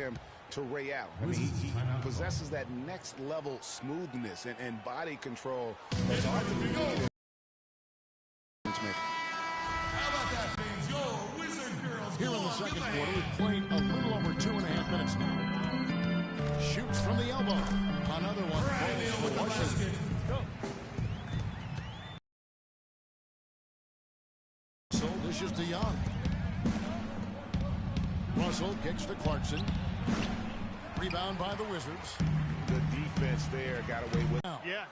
him to ray out. I mean, he possesses that next level smoothness and body control that's hard to do. Here in the second quarter, we've played a little over 2.5 minutes now. Shoots from the elbow. Another one falls for Washington. So dishes to Young. Russell kicks to Clarkson. Rebound by the Wizards. The defense there got away with. Yeah,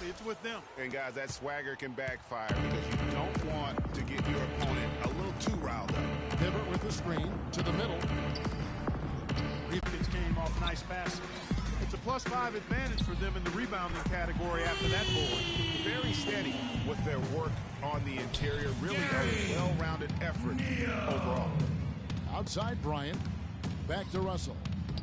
it's with them. And guys, that swagger can backfire because you don't want to get your opponent a little too riled up. Hibbert with the screen to the middle. It came off nice passes. It's a +5 advantage for them in the rebounding category after that board. Very steady with their work on the interior. Really a well-rounded effort overall. Outside Bryant. Back to Russell.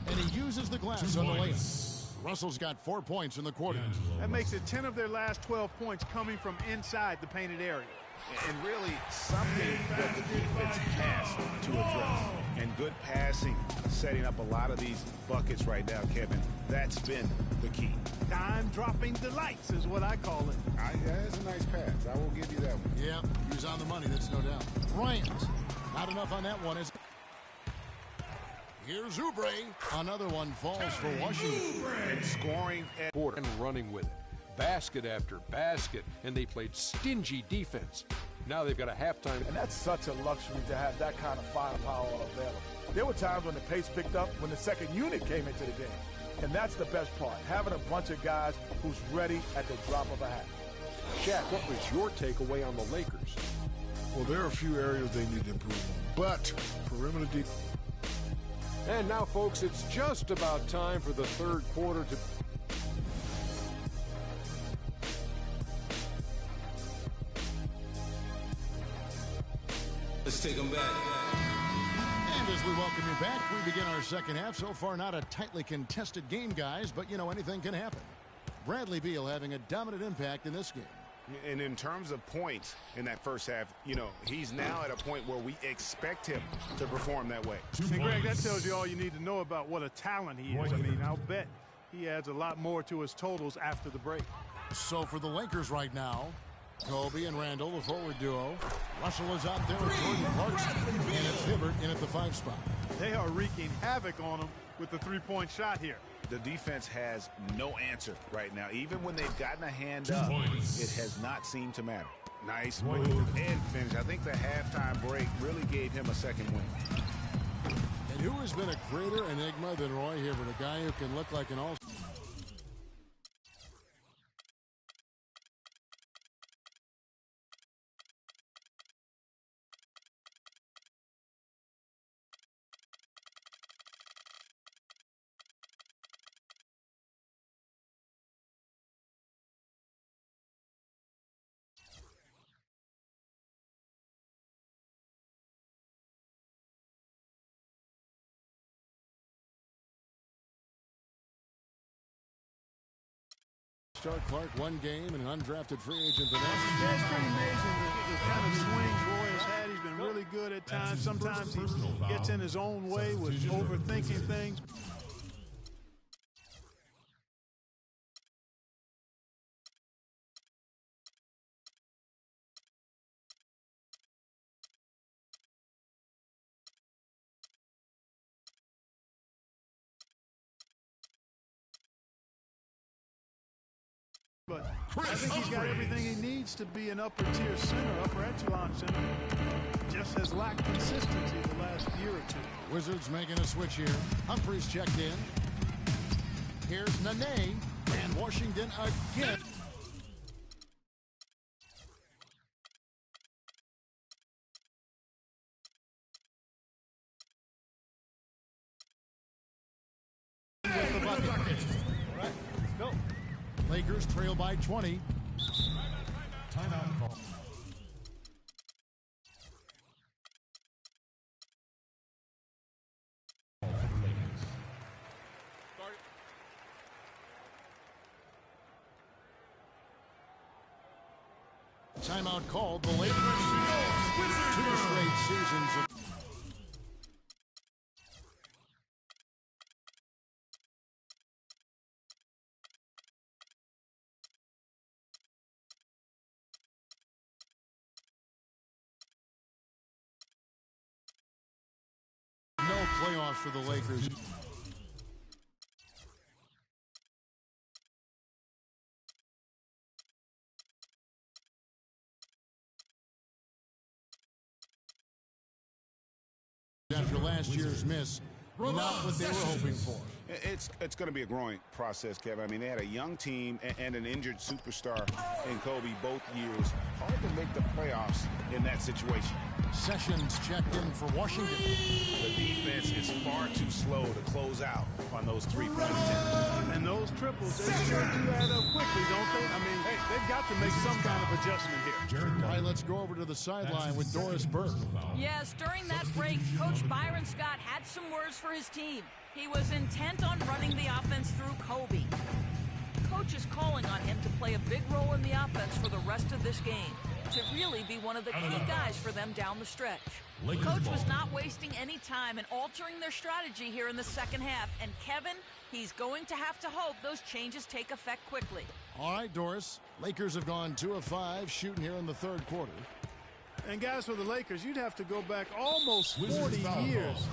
And he uses the glass on the layup. Russell's got 4 points in the quarter. That makes it 10 of their last 12 points coming from inside the painted area. And really something that the defense has to address. And good passing, setting up a lot of these buckets right now, Kevin. That's been the key. Dime-dropping delights is what I call it. That's a nice pass. I will give you that one. Yeah, he was on the money, that's no doubt. Bryant, not enough on that one. Here's Oubre. Another one falls for Washington. And scoring at quarter. And running with it. Basket after basket. And they played stingy defense. Now they've got a halftime. And that's such a luxury to have that kind of firepower available. There were times when the pace picked up when the second unit came into the game. And that's the best part, having a bunch of guys who's ready at the drop of a hat. Shaq, what was your takeaway on the Lakers? Well, there are a few areas they need to improve on. But perimeter deep. And now, folks, it's just about time for the third quarter to... Let's take them back. And as we welcome you back, we begin our second half. So far, not a tightly contested game, guys, but, you know, anything can happen. Bradley Beal having a dominant impact in this game. And in terms of points in that first half, you know, he's now at a point where we expect him to perform that way. And Greg, that tells you all you need to know about what a talent he is. I mean, I'll bet he adds a lot more to his totals after the break. So for the Lakers right now, Kobe and Randall, the forward duo. Russell is out there with Jordan Clarkson. And it's Hibbert in at the 5 spot. They are wreaking havoc on him with the three-point shot here. The defense has no answer right now. Even when they've gotten a hand up, it has not seemed to matter. Nice move and finish. I think the halftime break really gave him a second win. And who has been a greater enigma than Roy Hibbert, a guy who can look like an all-star? Clark, one game and an undrafted free agent the next. Yeah, it's pretty amazing the kind of swings Roy has had. He's been really good at times. Sometimes he gets in his own way with overthinking things. But I think he's got everything he needs to be an upper-tier center, upper echelon center. Just has lacked consistency the last year or two. Wizards making a switch here. Humphries checked in. Here's Nene, and Washington again. With the bucket. All right, let's go. Lakers trail by 20. Timeout call. Timeout called. The Lakers 2 straight seasons of loss for the Lakers. After last year's miss, not what they were hoping for. It's going to be a growing process, Kevin. I mean, they had a young team and an injured superstar in Kobe both years. Hard to make the playoffs in that situation. Sessions checked in for Washington. The defense is far too slow to close out on those three-point attempts. And those triples, they sure do add up quickly, don't they? I mean, hey, they've got to make some kind of adjustment here. All right, let's go over to the sideline with Doris Burke. Yes, during that break, Coach Byron Scott had some words for his team. He was intent on running the offense through Kobe. Coach is calling on him to play a big role in the offense for the rest of this game, to really be one of the key guys for them down the stretch. Coach was not wasting any time in altering their strategy here in the second half, and Kevin, he's going to have to hope those changes take effect quickly. All right, Doris. Lakers have gone 2 of 5 shooting here in the third quarter. And guys, for the Lakers, you'd have to go back almost 40 years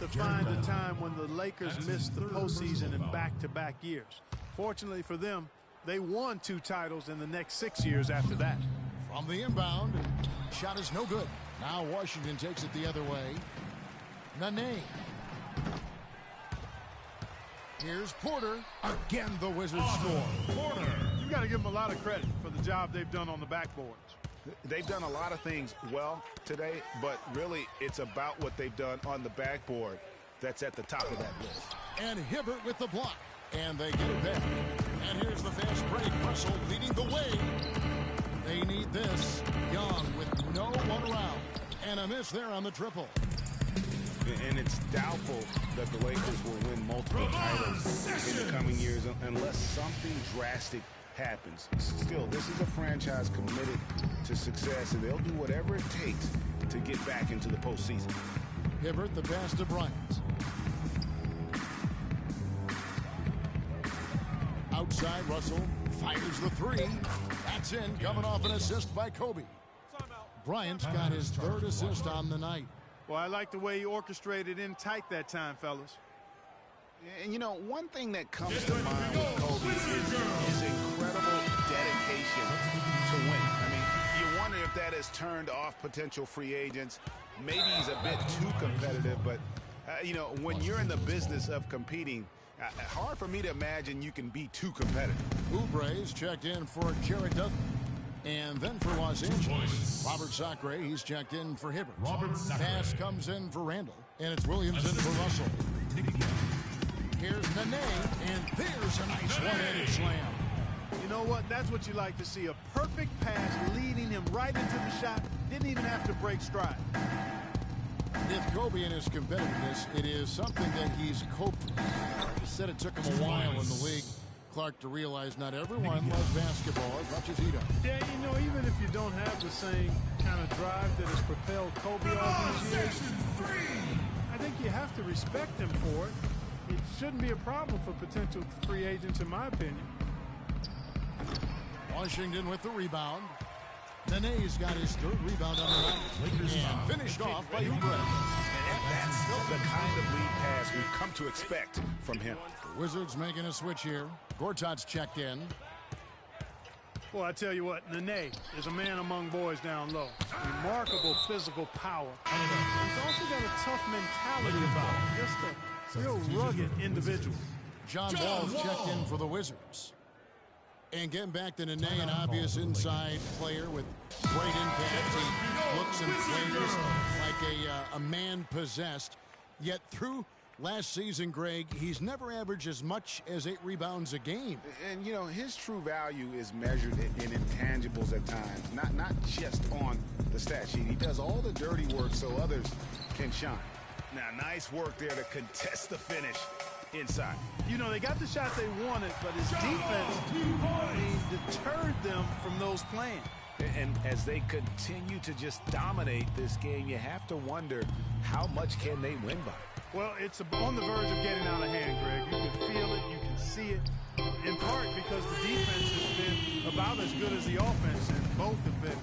to find a time when the Lakers missed the postseason in back-to-back years. Fortunately for them, they won 2 titles in the next 6 years after that. From the inbound, shot is no good. Now Washington takes it the other way. Nene. Here's Porter. Again, the Wizards score. Porter. You've got to give them a lot of credit for the job they've done on the backboards. They've done a lot of things well today, but really it's about what they've done on the backboard that's at the top of that list. And Hibbert with the block. And they get it back. And here's the fast break. Russell leading the way. They need this. Young with no one around. And a miss there on the triple. And it's doubtful that the Lakers will win multiple titles in the coming years unless something drastic happens. Still, this is a franchise committed to success, and they'll do whatever it takes to get back into the postseason. Hibbert, the pass to Bryant. Outside, Russell fires the 3. That's in, coming off an assist by Kobe. Bryant's got his 3rd assist on the night. Well, I like the way he orchestrated in tight that time, fellas. And, you know, one thing that comes to mind with Kobe is his incredible dedication to win. I mean, you wonder if that has turned off potential free agents. Maybe he's a bit too competitive, but, you know, when you're in the business of competing, hard for me to imagine you can be too competitive. Oubre's checked in for Jared Dudley. And then for Los Angeles, Robert Sacre, he's checked in for Hibbert. Pass comes in for Randall, and it's Williamson for Russell. Here's Nene, and there's a nice one-handed slam. You know what? That's what you like to see. A perfect pass leading him right into the shot. Didn't even have to break stride. With Kobe and his competitiveness, it is something that he's coped with. He said it took him a while in the league, Clark, to realize not everyone loves basketball as much as he does. Yeah, you know, even if you don't have the same kind of drive that has propelled Kobe all these years, I think you have to respect him for it. It shouldn't be a problem for potential free agents, in my opinion. Washington with the rebound. Nene's got his 3rd rebound on the night. And finished off by Oubre. And that's the kind of lead pass we've come to expect from him. The Wizards making a switch here. Gortat's checked in. Well, I tell you what, Nene is a man among boys down low. Remarkable physical power. He's also got a tough mentality about him. Just a real rugged individual. John Wall's checked in for the Wizards. And getting back to Nene, an obvious inside player with great impact. He looks and plays like a man possessed. Yet through last season, Greg, he's never averaged as much as 8 rebounds a game. And, you know, his true value is measured in intangibles at times, not just on the stat sheet. He does all the dirty work so others can shine. Now, nice work there to contest the finish inside. You know, they got the shot they wanted, but his defense, deterred them from those playing. And as they continue to just dominate this game, you have to wonder how much can they win by. Well, it's on the verge of getting out of hand, Greg. You can feel it, you can see it, in part because the defense has been about as good as the offense, and both have been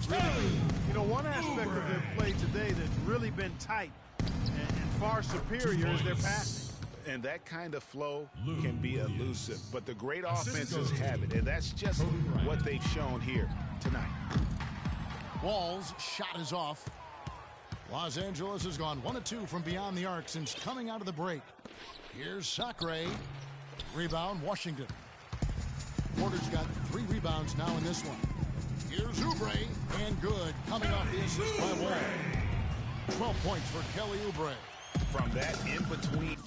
really, you know, one aspect of their play today that's really been tight and far superior is their passing. And that kind of flow can be elusive, but the great offenses have it, and that's just what they've shown here tonight. Wall's shot is off. Los Angeles has gone 1 of 2 from beyond the arc since coming out of the break. Here's Sacre. Rebound, Washington. Porter's got 3 rebounds now in this one. Here's Oubre, and good, coming off the assist by Wall. 12 points for Kelly Oubre. From that in-between.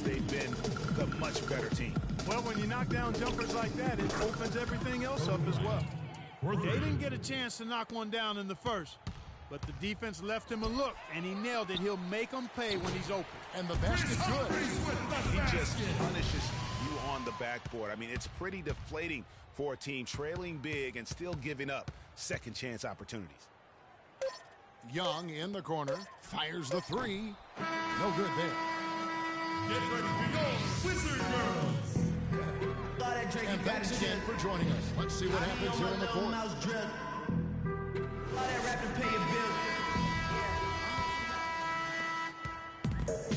They've been the much better team. Well, when you knock down jumpers like that, it opens everything else up as well. They didn't get a chance to knock one down in the first, but the defense left him a look, and he nailed it. He'll make them pay when he's open. And the basket's good. He just punishes you on the backboard. I mean, it's pretty deflating for a team trailing big and still giving up second chance opportunities. Young in the corner, fires the 3. No good there. Get ready to go, Wizard Girls! And thanks again for joining us. Let's see what happens here in the fourth.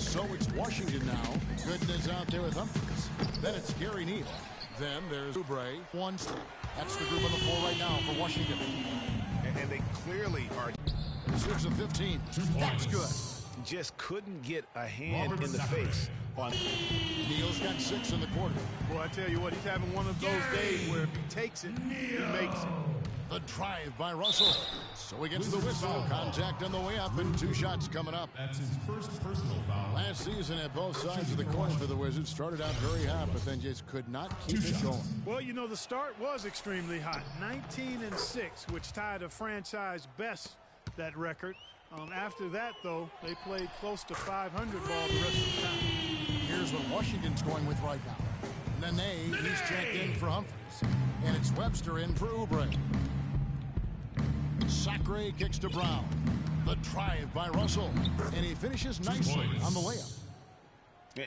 So it's Washington now. Goodness out there with Humphries. Then it's Gary Neal. Then there's Oubre. One step. That's the group on the floor right now for Washington. And they clearly are. 6 of 15. That's good. Just couldn't get a hand in the face on. Neal's got 6 in the quarter. Boy, I tell you what, he's having one of those days where if he takes it, he makes it. The drive by Russell. So he gets the whistle. Contact on the way up and 2 shots coming up. That's his first personal foul. Last season at both sides of the coin for the Wizards. Started out very hot, but then just could not keep it going. Well, you know, the start was extremely hot. 19-6, which tied a franchise best, that record. After that, though, they played close to 500 ball the rest of the time. Here's what Washington's going with right now. Nene, he's checked in for Humphries. And it's Webster in for Oubre. Sacre kicks to Brown. The drive by Russell. And he finishes nicely on the layup.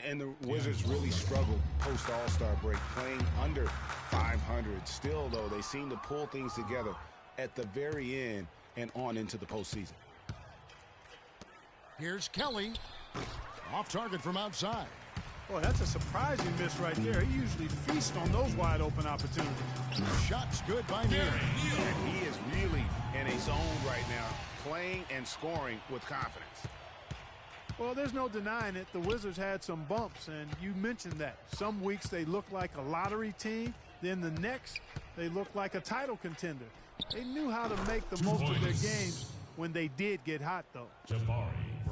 And the Wizards really struggled post-All-Star break, playing under 500. Still, though, they seem to pull things together at the very end and on into the postseason. Here's Kelly. Off target from outside. Boy, that's a surprising miss right there. He usually feasts on those wide open opportunities. Shot's good by Neal. And he is really in a zone right now, playing and scoring with confidence. Well, there's no denying it. The Wizards had some bumps, and you mentioned that. Some weeks they look like a lottery team. Then the next, they look like a title contender. They knew how to make the most of their games when they did get hot, though.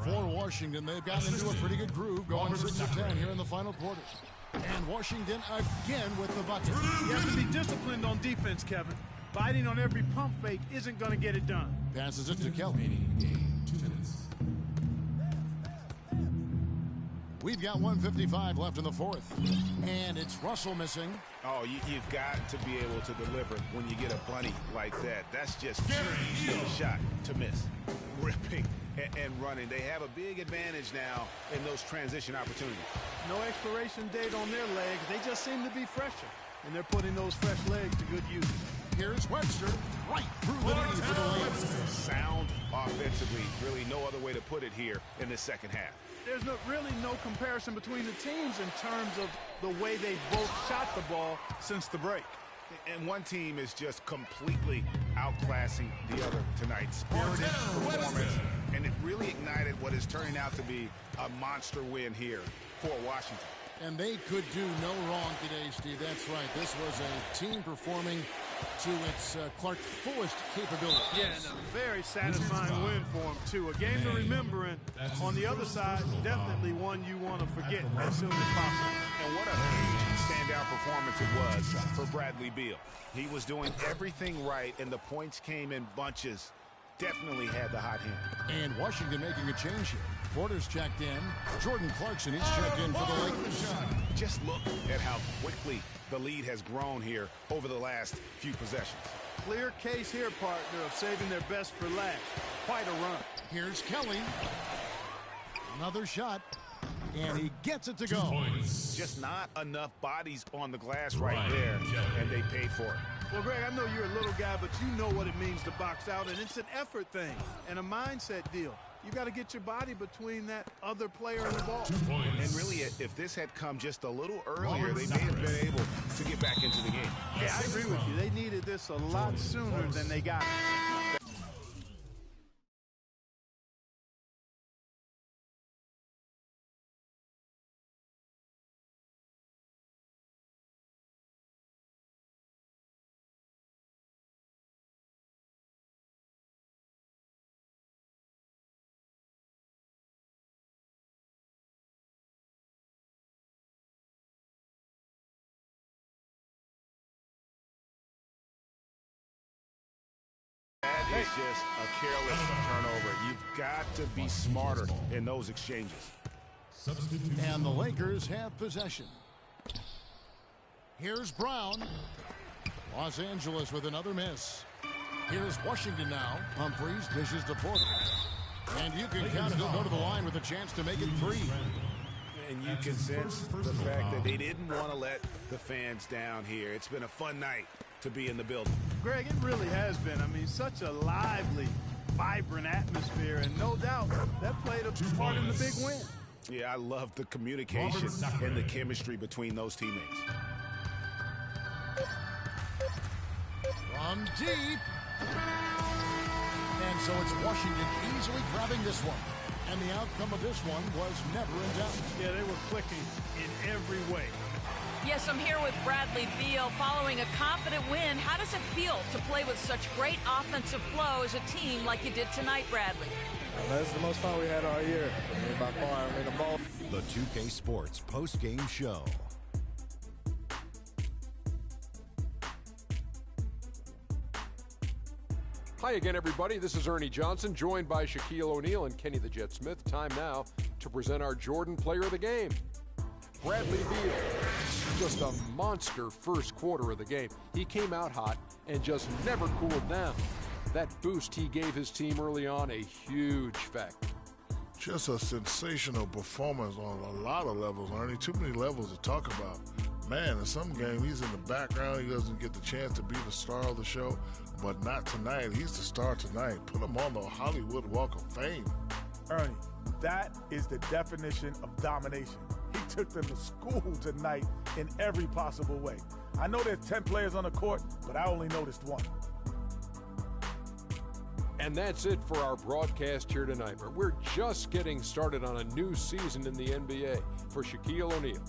For Washington, they've gotten into a pretty good groove, going 6 of 10 here in the final quarter. And Washington again with the bucket. You have to be disciplined on defense, Kevin. Biting on every pump fake isn't going to get it done. Passes it to Kelly. 2 minutes. We've got 1:55 left in the fourth. And it's Russell missing. Oh, you've got to be able to deliver when you get a bunny like that. That's just too easy a shot to miss. Ripping and running. They have a big advantage now in those transition opportunities. No expiration date on their legs. They just seem to be fresher. And they're putting those fresh legs to good use. Here's Webster right through the knee for the layup. Sound offensively. Really no other way to put it here in the second half. There's really no comparison between the teams in terms of the way they both shot the ball since the break. And one team is just completely outclassing the other tonight. Spirited performance, and it really ignited what is turning out to be a monster win here for Washington. And they could do no wrong today, Steve. That's right. This was a team performing to its Clark fullest capability. Yeah, and a very satisfying win for them, too. A game to remember, and on the other side, definitely one you want to forget as soon as possible. And what a huge standout performance it was for Bradley Beal. He was doing everything right, and the points came in bunches definitely had the hot hand. And Washington making a change here. Porter's checked in. Jordan Clarkson is checked in for the Lakers. Just look at how quickly the lead has grown here over the last few possessions. Clear case here, partner, of saving their best for last. Quite a run. Here's Kelly. Another shot. And he gets it to go. Just not enough bodies on the glass right there, and they paid for it. Well, Greg, I know you're a little guy, but you know what it means to box out, and it's an effort thing and a mindset deal. You got to get your body between that other player and the ball. And really, if this had come just a little earlier, they may have been able to get back into the game. Yeah, I agree with you. They needed this a lot sooner than they got it. That is just a careless turnover. You've got to be smarter in those exchanges. And the Lakers have possession. Here's Brown. Los Angeles with another miss. Here's Washington now. Humphries dishes to Porter. And you can count it. He'll go to the line with a chance to make it 3. And you can sense the fact that they didn't want to let the fans down here. It's been a fun night to be in the building. Greg, it really has been. I mean, such a lively, vibrant atmosphere, and no doubt that played a part in the big win. Yeah, I love the communication and the chemistry between those teammates. From deep. And so it's Washington easily grabbing this one. And the outcome of this one was never in doubt. Yeah, they were clicking in every way. Yes, I'm here with Bradley Beal. Following a confident win, how does it feel to play with such great offensive flow as a team like you did tonight, Bradley? That's the most fun we had all year. I mean, by far, I mean, the ball. The 2K Sports post-game show. Hi again, everybody. This is Ernie Johnson, joined by Shaquille O'Neal and Kenny the Jet Smith. Time now to present our Jordan Player of the Game, Bradley Beal. Just a monster first quarter of the game. He came out hot and just never cooled down. That boost he gave his team early on, a huge factor. Just a sensational performance on a lot of levels, Ernie. Too many levels to talk about. Man, in some game, he's in the background. He doesn't get the chance to be the star of the show, but not tonight. He's the star tonight. Put him on the Hollywood Walk of Fame. Ernie, that is the definition of domination. He took them to school tonight in every possible way. I know there's 10 players on the court, but I only noticed one. And that's it for our broadcast here tonight. But we're just getting started on a new season in the NBA. For Shaquille O'Neal.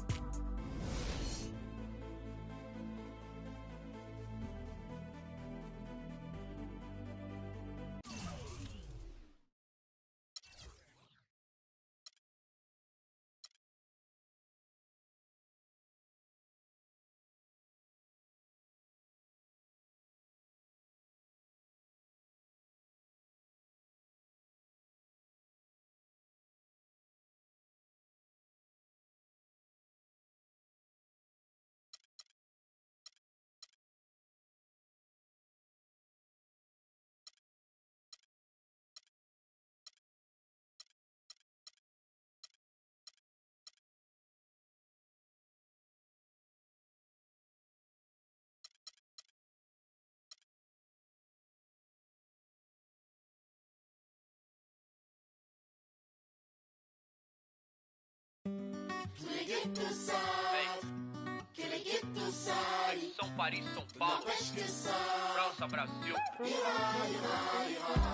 São Paris, São Paulo, França, Brasil.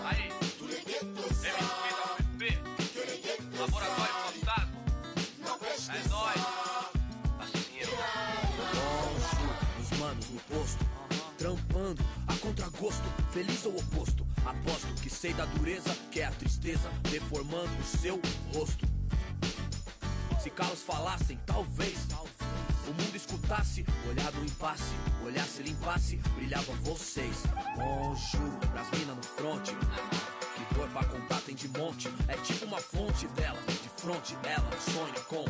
Aí, MSP, Laboratório Fantasma. É nóis, parceiro. Os manos no posto, trampando a contragosto, feliz ou oposto. Aposto que sei da dureza, que é a tristeza, deformando o seu rosto. Se calos falassem, talvez o mundo escutasse, olhar do impasse, olhasse, limpasse, brilhava vocês. Bonjour, pras minas no fronte, que dor pra contar tem de monte. É tipo uma fonte dela, de fronte ela sonha com.